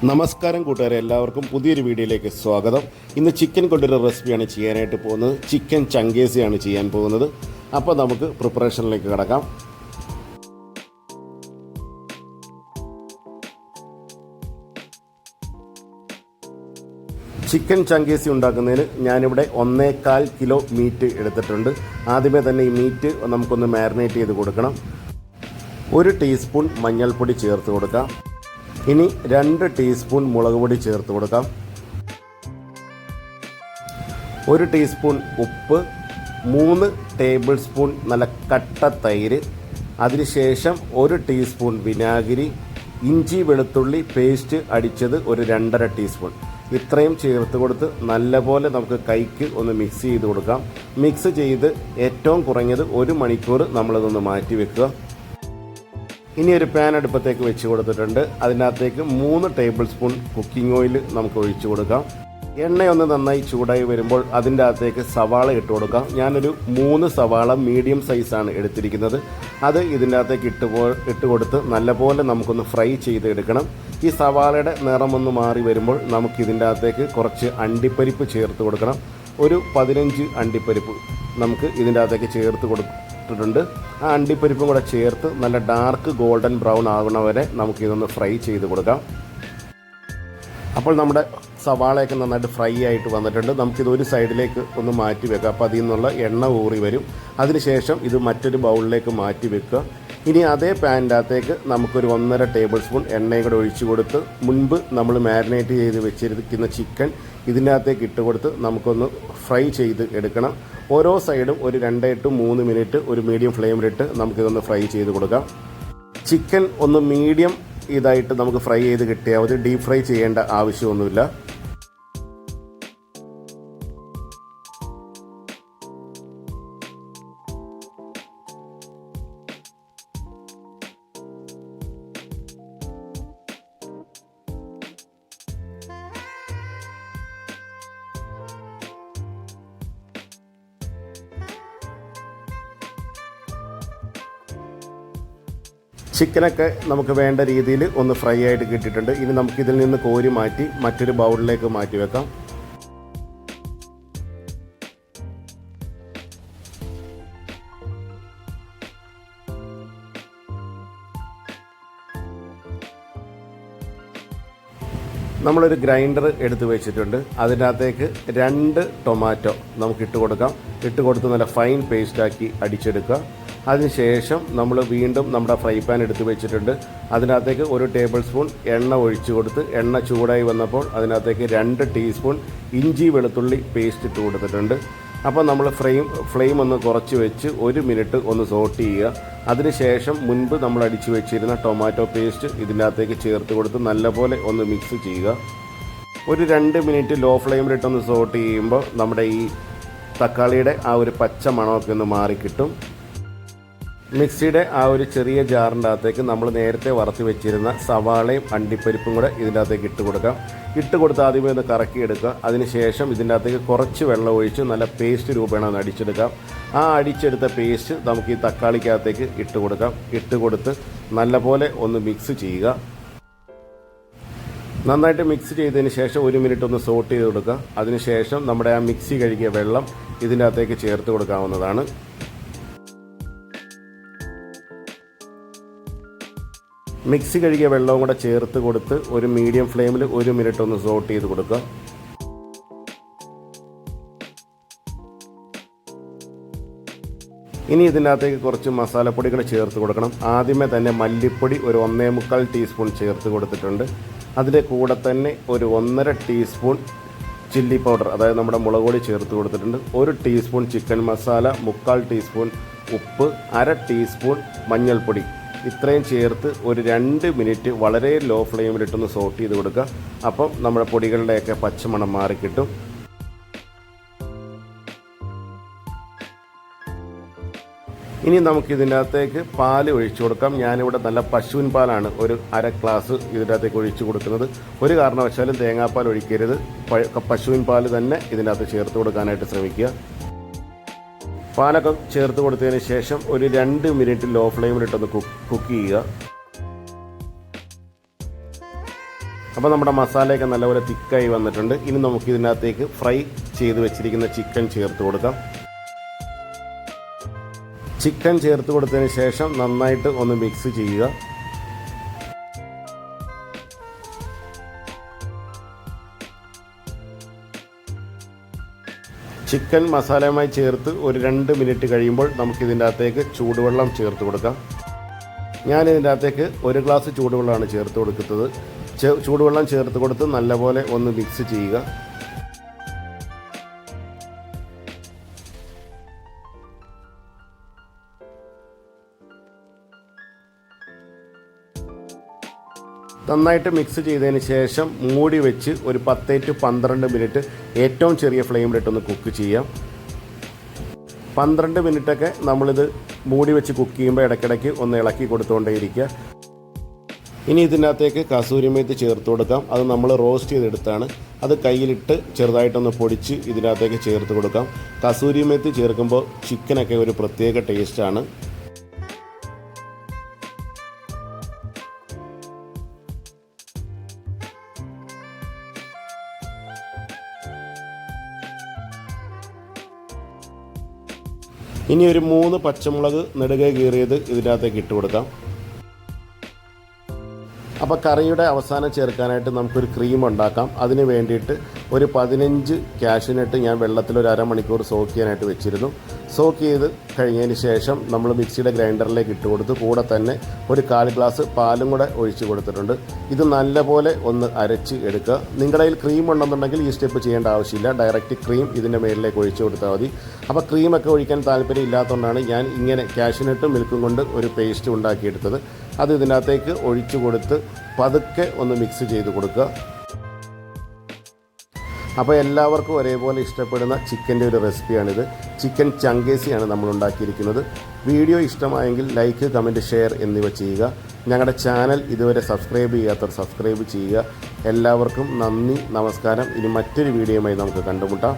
നമസ്കാരം കൂട്ടുകാരെ, എല്ലാവർക്കും പുതിയൊരു വീഡിയോയിലേക്ക് സ്വാഗതം. ഇന്ന് ചിക്കൻ കൊണ്ടൊരു റെസിപ്പിയാണ് ചെയ്യാനായിട്ട് പോകുന്നത്. ചിക്കൻ ചങ്കേസിയാണ് ചെയ്യാൻ പോകുന്നത്. അപ്പോൾ നമുക്ക് പ്രിപ്പറേഷനിലേക്ക് കിടക്കാം. ചിക്കൻ ചങ്കേസി ഉണ്ടാക്കുന്നതിന് ഞാനിവിടെ 1.25 കിലോ മീറ്റ് എടുത്തിട്ടുണ്ട്. ആദ്യമേ തന്നെ ഈ മീറ്റ് നമുക്കൊന്ന് മാരിനേറ്റ് ചെയ്ത് കൊടുക്കണം. 1 ടീസ്പൂൺ മഞ്ഞൾപ്പൊടി ചേർത്ത് കൊടുക്കാം. ഇനി 2 ടീസ്പൂൺ മുളക് പൊടി ചേർത്ത് കൊടുക്കാം. 1 ടീസ്പൂൺ ഉപ്പ്, 3 ടേബിൾ സ്പൂൺ നല്ല കട്ട തൈര്, അതിനുശേഷം 1 ടീസ്പൂൺ വിനാഗിരി, ഇഞ്ചി വെളുത്തുള്ളി പേസ്റ്റ് അടിച്ചത് ഒരു 2.5 ടീസ്പൂൺ. ഇത്രയും ചേർത്ത് കൊടുത്ത് നല്ലപോലെ നമുക്ക് കൈക്ക് ഒന്ന് മിക്സ് ചെയ്ത് കൊടുക്കാം. മിക്സ് ചെയ്ത് ഏറ്റവും കുറഞ്ഞത് 1 മണിക്കൂർ നമ്മളിതൊന്ന് മാറ്റി വെക്കുക. ഇനി ഒരു പാൻ അടുപ്പത്തേക്ക് വെച്ച് കൊടുത്തിട്ടുണ്ട്. അതിനകത്തേക്ക് 3 ടേബിൾ സ്പൂൺ കുക്കിംഗ് ഓയിൽ നമുക്ക് ഒഴിച്ചു കൊടുക്കാം. എണ്ണയൊന്ന് നന്നായി ചൂടായി വരുമ്പോൾ അതിൻ്റെ അകത്തേക്ക് സവാള ഇട്ട് കൊടുക്കാം. ഞാനൊരു 3 സവാള മീഡിയം സൈസാണ് എടുത്തിരിക്കുന്നത്. അത് ഇതിൻ്റെ അകത്തേക്ക് ഇട്ട് കൊടുത്ത് നല്ലപോലെ നമുക്കൊന്ന് ഫ്രൈ ചെയ്ത് എടുക്കണം. ഈ സവാളയുടെ നിറമൊന്ന് മാറി വരുമ്പോൾ നമുക്ക് ഇതിൻ്റെ അകത്തേക്ക് കുറച്ച് അണ്ടിപ്പരിപ്പ് ചേർത്ത് കൊടുക്കണം. ഒരു 15 അണ്ടിപ്പരിപ്പ് നമുക്ക് ഇതിൻ്റെ അകത്തേക്ക് ചേർത്ത് കൊടുത്തിട്ടുണ്ട്. ആ അണ്ടിപ്പരിപ്പും കൂടെ ചേർത്ത് നല്ല ഡാർക്ക് ഗോൾഡൻ ബ്രൗൺ ആകുന്ന വരെ നമുക്കിതൊന്ന് ഫ്രൈ ചെയ്ത് കൊടുക്കാം. അപ്പോൾ നമ്മുടെ സവാളയൊക്കെ നന്നായിട്ട് ഫ്രൈ ആയിട്ട് വന്നിട്ടുണ്ട്. നമുക്കിത് ഒരു സൈഡിലേക്ക് ഒന്ന് മാറ്റി വെക്കാം. അപ്പോൾ അതിൽ നിന്നുള്ള എണ്ണ ഊറി വരും. അതിനുശേഷം ഇത് മറ്റൊരു ബൗളിലേക്ക് മാറ്റി വെക്കുക. ഇനി അതേ പാനിൻ്റെ അകത്തേക്ക് നമുക്കൊരു 1.5 ടേബിൾ സ്പൂൺ എണ്ണയും കൂടെ ഒഴിച്ചു കൊടുത്ത് മുൻപ് നമ്മൾ മാരിനേറ്റ് ചെയ്ത് വെച്ചിരിക്കുന്ന ചിക്കൻ ഇതിൻ്റെ അകത്തേക്ക് ഇട്ട് കൊടുത്ത് നമുക്കൊന്ന് ഫ്രൈ ചെയ്ത് എടുക്കണം. ഓരോ സൈഡും ഒരു 2 to 3 മിനിറ്റ് ഒരു മീഡിയം ഫ്ലെയിമിലിട്ട് നമുക്കിതൊന്ന് ഫ്രൈ ചെയ്ത് കൊടുക്കാം. ചിക്കൻ ഒന്ന് മീഡിയം ഇതായിട്ട് നമുക്ക് ഫ്രൈ ചെയ്ത് കിട്ടിയാൽ മതി. ഡീപ്പ് ഫ്രൈ ചെയ്യേണ്ട ആവശ്യമൊന്നുമില്ല. ചിക്കനൊക്കെ നമുക്ക് വേണ്ട രീതിയിൽ ഒന്ന് ഫ്രൈ ആയിട്ട് കിട്ടിയിട്ടുണ്ട്. ഇനി നമുക്കിതിൽ നിന്ന് കോരി മാറ്റി മറ്റൊരു ബൗളിലേക്ക് മാറ്റി വെക്കാം. നമ്മളൊരു ഗ്രൈൻഡർ എടുത്ത് വെച്ചിട്ടുണ്ട്. അതിനകത്തേക്ക് 2 ടൊമാറ്റോ നമുക്ക് ഇട്ട് കൊടുക്കാം. ഇട്ട് കൊടുത്ത് നല്ല ഫൈൻ പേസ്റ്റാക്കി അടിച്ചെടുക്കുക. അതിനുശേഷം നമ്മൾ വീണ്ടും നമ്മുടെ ഫ്രൈ പാൻ എടുത്ത് വെച്ചിട്ടുണ്ട്. അതിനകത്തേക്ക് 1 ടേബിൾ സ്പൂൺ എണ്ണ ഒഴിച്ചു കൊടുത്ത് എണ്ണ ചൂടായി വന്നപ്പോൾ അതിനകത്തേക്ക് 2 ടീസ്പൂൺ ഇഞ്ചി വെളുത്തുള്ളി പേസ്റ്റ് ഇട്ട് കൊടുത്തിട്ടുണ്ട്. അപ്പോൾ നമ്മൾ ഫ്ലെയിം ഒന്ന് കുറച്ച് വെച്ച് 1 മിനിറ്റ് ഒന്ന് സോട്ട് ചെയ്യുക. അതിനുശേഷം മുൻപ് നമ്മൾ അടിച്ചു വെച്ചിരുന്ന ടൊമാറ്റോ പേസ്റ്റ് ഇതിനകത്തേക്ക് ചേർത്ത് കൊടുത്ത് നല്ലപോലെ ഒന്ന് മിക്സ് ചെയ്യുക. ഒരു 2 മിനിറ്റ് ലോ ഫ്ലെയിമിലിട്ടൊന്ന് സോട്ട് ചെയ്യുമ്പോൾ നമ്മുടെ ഈ തക്കാളിയുടെ ആ ഒരു പച്ച മണമൊക്കെ ഒന്ന് മാറിക്കിട്ടും. മിക്സിയുടെ ആ ഒരു ചെറിയ ജാറിൻ്റെ അകത്തേക്ക് നമ്മൾ നേരത്തെ വറുത്ത് വെച്ചിരുന്ന സവാളയും അണ്ടിപ്പരിപ്പും കൂടെ ഇതിൻ്റെ അകത്തേക്ക് ഇട്ട് കൊടുക്കാം. ഇട്ട് കൊടുത്ത് ആദ്യമേ ഒന്ന് കറക്കിയെടുക്കുക. അതിനുശേഷം ഇതിൻ്റെ അകത്തേക്ക് കുറച്ച് വെള്ളം ഒഴിച്ച് നല്ല പേസ്റ്റ് രൂപേണ ഒന്ന് അടിച്ചെടുക്കാം. ആ അടിച്ചെടുത്ത പേസ്റ്റ് നമുക്ക് ഈ തക്കാളിക്കകത്തേക്ക് ഇട്ട് കൊടുക്കാം. ഇട്ട് കൊടുത്ത് നല്ലപോലെ ഒന്ന് മിക്സ് ചെയ്യുക. നന്നായിട്ട് മിക്സ് ചെയ്തതിന് ശേഷം 1 മിനിറ്റ് ഒന്ന് സോട്ട് ചെയ്ത് കൊടുക്കുക. അതിനുശേഷം നമ്മുടെ ആ മിക്സി കഴുകിയ വെള്ളം ഇതിൻ്റെ അകത്തേക്ക് ചേർത്ത് കൊടുക്കാവുന്നതാണ്. മിക്സി കഴുകിയ വെള്ളവും കൂടെ ചേർത്ത് കൊടുത്ത് ഒരു മീഡിയം ഫ്ലെയിമിൽ 1 മിനിറ്റ് ഒന്ന് സോട്ട് ചെയ്ത് കൊടുക്കുക. ഇനി ഇതിനകത്തേക്ക് കുറച്ച് മസാലപ്പൊടികൾ ചേർത്ത് കൊടുക്കണം. ആദ്യമേ തന്നെ മല്ലിപ്പൊടി ഒരു 1.25 ടീസ്പൂൺ ചേർത്ത് കൊടുത്തിട്ടുണ്ട്. അതിൻ്റെ കൂടെ തന്നെ ഒരു 1.5 ടീസ്പൂൺ ചില്ലി പൗഡർ, അതായത് നമ്മുടെ മുളക് പൊടി ചേർത്ത് കൊടുത്തിട്ടുണ്ട്. 1 ടീസ്പൂൺ ചിക്കൻ മസാല, 1/4 ടീസ്പൂൺ ഉപ്പ്, 1/2 ടീസ്പൂൺ മഞ്ഞൾപ്പൊടി, ഇത്രയും ചേർത്ത് ഒരു 2 മിനിറ്റ് വളരെ ലോ ഫ്ലെയിമിലിട്ടൊന്ന് സോട്ട് ചെയ്ത് കൊടുക്കുക. അപ്പം നമ്മുടെ പൊടികളുടെയൊക്കെ പച്ചമണം മാറിക്കിട്ടും. ഇനി നമുക്കിതിനകത്തേക്ക് പാൽ ഒഴിച്ചു കൊടുക്കാം. ഞാനിവിടെ നല്ല പശുവിൻ പാലാണ് ഒരു 1/2 ഗ്ലാസ് ഇതിൻ്റെ അകത്തേക്ക് ഒഴിച്ചു കൊടുക്കുന്നത്. ഒരു കാരണവശാലും തേങ്ങാപ്പാൽ ഒഴിക്കരുത്. പശുവിൻ പാൽ തന്നെ ഇതിനകത്ത് ചേർത്ത് കൊടുക്കാനായിട്ട് ശ്രമിക്കുക. പാലൊക്കെ ചേർത്ത് കൊടുത്തതിന് ശേഷം ഒരു 2 മിനിറ്റ് ലോ ഫ്ലെയിമിലിട്ടൊന്ന് കുക്ക് ചെയ്യുക. അപ്പോൾ നമ്മുടെ മസാലയൊക്കെ നല്ലപോലെ തിക്കായി വന്നിട്ടുണ്ട്. ഇനി നമുക്ക് ഇതിനകത്തേക്ക് ഫ്രൈ ചെയ്ത് വെച്ചിരിക്കുന്ന ചിക്കൻ ചേർത്ത് കൊടുക്കാം. ചിക്കൻ ചേർത്ത് കൊടുത്തതിന് ശേഷം നന്നായിട്ട് ഒന്ന് മിക്സ് ചെയ്യുക. ചിക്കൻ മസാലയുമായി ചേർത്ത് ഒരു 2 മിനിറ്റ് കഴിയുമ്പോൾ നമുക്കിതിൻ്റെ അകത്തേക്ക് ചൂടുവെള്ളം ചേർത്ത് കൊടുക്കാം. ഞാനിതിൻ്റെ അകത്തേക്ക് 1 ഗ്ലാസ് ചൂടുവെള്ളമാണ് ചേർത്ത് കൊടുക്കുന്നത്. ചൂടുവെള്ളം ചേർത്ത് കൊടുത്ത് നല്ലപോലെ ഒന്ന് മിക്സ് ചെയ്യുക. നന്നായിട്ട് മിക്സ് ചെയ്തതിന് ശേഷം മൂടി വെച്ച് ഒരു 10 to 12 മിനിറ്റ് ഏറ്റവും ചെറിയ ഫ്ലെയിമിലിട്ടൊന്ന് കുക്ക് ചെയ്യാം. 12 മിനിറ്റൊക്കെ നമ്മളിത് മൂടി വെച്ച് കുക്ക് ചെയ്യുമ്പോൾ ഇടയ്ക്കിടയ്ക്ക് ഒന്ന് ഇളക്കി കൊടുത്തുകൊണ്ടേയിരിക്കുക. ഇനി ഇതിനകത്തേക്ക് കസൂരി മേത്തി ചേർത്ത് കൊടുക്കാം. അത് നമ്മൾ റോസ്റ്റ് ചെയ്തെടുത്താണ്. അത് കയ്യിലിട്ട് ചെറുതായിട്ടൊന്ന് പൊടിച്ച് ഇതിനകത്തേക്ക് ചേർത്ത് കൊടുക്കാം. കസൂരി മേത്തി ചേർക്കുമ്പോൾ ചിക്കനൊക്കെ ഒരു പ്രത്യേക ടേസ്റ്റാണ്. ഇനി ഒരു 3 പച്ചമുളക് നെടുകെ കീറിയത് ഇതിനകത്തേക്ക് ഇട്ട് കൊടുക്കാം. അപ്പോൾ കറിയുടെ അവസാനം ചേർക്കാനായിട്ട് നമുക്കൊരു ക്രീം ഉണ്ടാക്കാം. അതിന് വേണ്ടിയിട്ട് ഒരു 15 കാഷ്യൂനട്ട് ഞാൻ വെള്ളത്തിൽ ഒരു അരമണിക്കൂർ സോക്ക് ചെയ്യാനായിട്ട് വെച്ചിരുന്നു. സോക്ക് ചെയ്ത് കഴിഞ്ഞതിന് ശേഷം നമ്മൾ മിക്സിയുടെ ഗ്രൈൻഡറിലേക്ക് ഇട്ട് കൊടുത്ത് കൂടെ തന്നെ ഒരു 1/4 ഗ്ലാസ് പാലും കൂടെ ഒഴിച്ച് കൊടുത്തിട്ടുണ്ട്. ഇത് നല്ലപോലെ ഒന്ന് അരച്ച് എടുക്കുക. നിങ്ങളുടെ കയ്യിൽ ക്രീം ഉണ്ടെന്നുണ്ടെങ്കിൽ ഈ സ്റ്റെപ്പ് ചെയ്യേണ്ട ആവശ്യമില്ല. ഡയറക്റ്റ് ക്രീം ഇതിൻ്റെ മേളിലേക്ക് ഒഴിച്ച് കൊടുത്താൽ മതി. അപ്പോൾ ക്രീമൊക്കെ ഒഴിക്കാൻ താല്പര്യം ഇല്ലാത്തതുകൊണ്ടാണ് ഞാൻ ഇങ്ങനെ കാഷ്യൂനട്ടും മിൽക്കും കൊണ്ട് ഒരു പേസ്റ്റ് ഉണ്ടാക്കിയെടുത്തത്. അത് ഇതിനകത്തേക്ക് ഒഴിച്ചു കൊടുത്ത് പതുക്കെ ഒന്ന് മിക്സ് ചെയ്ത് കൊടുക്കുക. അപ്പോൾ എല്ലാവർക്കും ഒരേപോലെ ഇഷ്ടപ്പെടുന്ന ചിക്കൻ്റെ ഒരു റെസിപ്പിയാണിത്. ചിക്കൻ ചങ്കേസിയാണ് നമ്മൾ ഉണ്ടാക്കിയിരിക്കുന്നത്. വീഡിയോ ഇഷ്ടമായെങ്കിൽ ലൈക്ക്, കമൻറ്റ്, ഷെയർ എന്നിവ ചെയ്യുക. ഞങ്ങളുടെ ചാനൽ ഇതുവരെ സബ്സ്ക്രൈബ് ചെയ്യാത്തവർ സബ്സ്ക്രൈബ് ചെയ്യുക. എല്ലാവർക്കും നന്ദി, നമസ്കാരം. ഇനി മറ്റൊരു വീഡിയോയുമായി നമുക്ക് കണ്ടുമുട്ടാം.